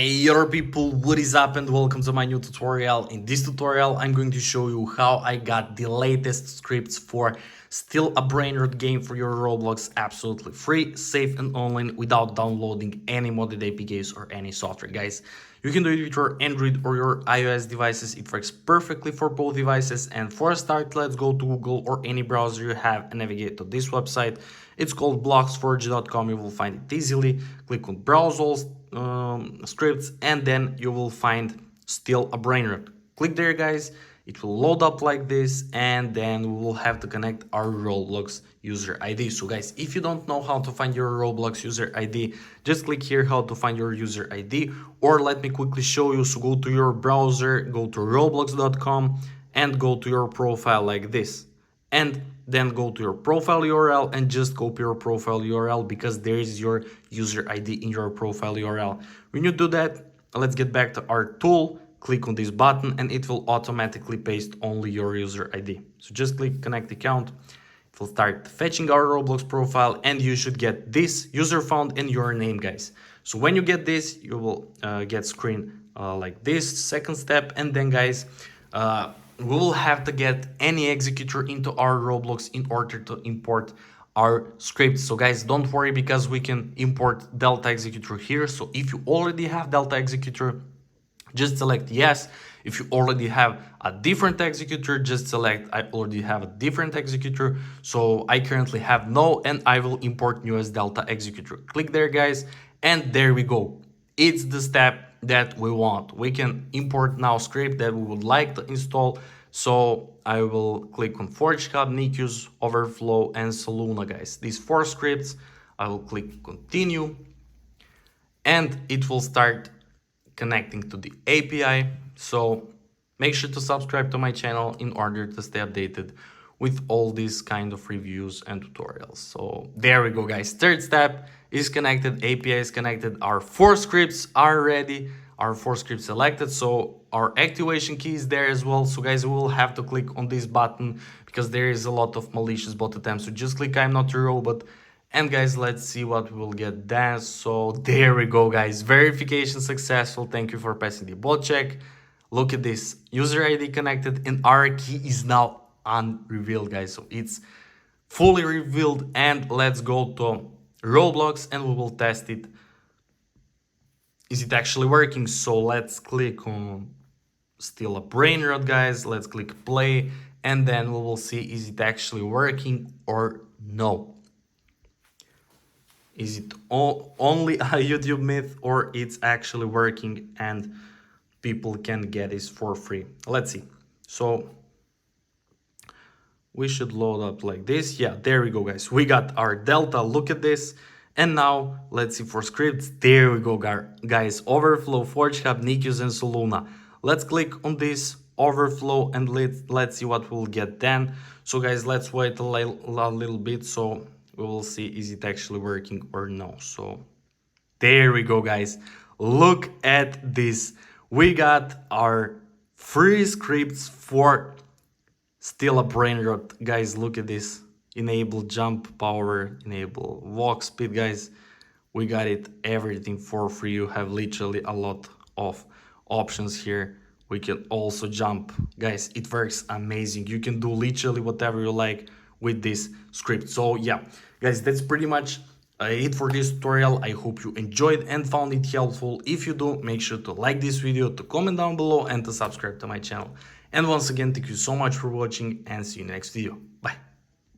Hey your people, what is up and welcome to my new tutorial. In this tutorial I'm going to show you how I got the latest scripts for still a Brainrot game for your Roblox absolutely free, safe and online without downloading any modded APKs or any software, guys. You can do it with your Android or your iOS devices. It works perfectly for both devices. And for a start, let's go to Google or any browser you have and navigate to this website. It's called bloxforge.com. You will find it easily. Click on browse all scripts and then you will find still a Brainrot. Click there, guys. It will load up like this and then we will have to connect our Roblox user ID. So guys, if you don't know how to find your Roblox user ID, just click here how to find your user ID, or let me quickly show you. So go to your browser, go to roblox.com and go to your profile like this, and then go to your profile URL and just copy your profile URL because there is your user ID in your profile URL. When you do that, let's get back to our tool. Click on this button and it will automatically paste only your user ID. So just click connect account. It will start fetching our Roblox profile and you should get this user found and your name, guys. So when you get this, you will get screen like this, second step. And then guys, we will have to get any executor into our Roblox in order to import our script. So guys, don't worry because we can import Delta executor here. So if you already have Delta executor, just select yes. If you already have a different executor, just select I already have a different executor. So I currently have no, and I will import newest Delta executor. Click there, guys, and there we go. It's the step that we want. We can import now script that we would like to install. So I will click on Forge Hub, NICUs, Overflow, and Soluna, guys. These four scripts, I will click continue, and it will start connecting to the API. So make sure to subscribe to my channel in order to stay updated with all these kind of reviews and tutorials. So there we go, guys. Third step is connected, API is connected, our four scripts are ready, our four scripts selected, so our activation key is there as well. So guys, we will have to click on this button because there is a lot of malicious bot attempts. So just click I'm not a robot. And guys, let's see what we will get then. So there we go, guys. Verification successful. Thank you for passing the bot check. Look at this. User ID connected and our key is now unrevealed, guys. So it's fully revealed. And let's go to Roblox and we will test it. Is it actually working? So let's click on still a Brainrot, guys. Let's click play and then we will see is it actually working or no. Is it only a YouTube myth or it's actually working and people can get this for free? Let's see. So we should load up like this. Yeah, there we go, guys. We got our Delta. Look at this. And now let's see for scripts. There we go, guys. Overflow, Forge Hub, NICUs, and Soluna. Let's click on this Overflow and let's see what we'll get then. So guys, let's wait a little bit. So we will see is it actually working or no. So there we go, guys. Look at this. We got our free scripts for still a Brainrot, guys. Look at this. Enable jump power, enable walk speed, guys. We got it, everything for free. You have literally a lot of options here. We can also jump, guys. It works amazing. You can do literally whatever you like with this script. So yeah, guys, that's pretty much it for this tutorial. I hope you enjoyed and found it helpful. If you do, make sure to like this video, to comment down below, and to subscribe to my channel. And once again, thank you so much for watching and see you in the next video. Bye.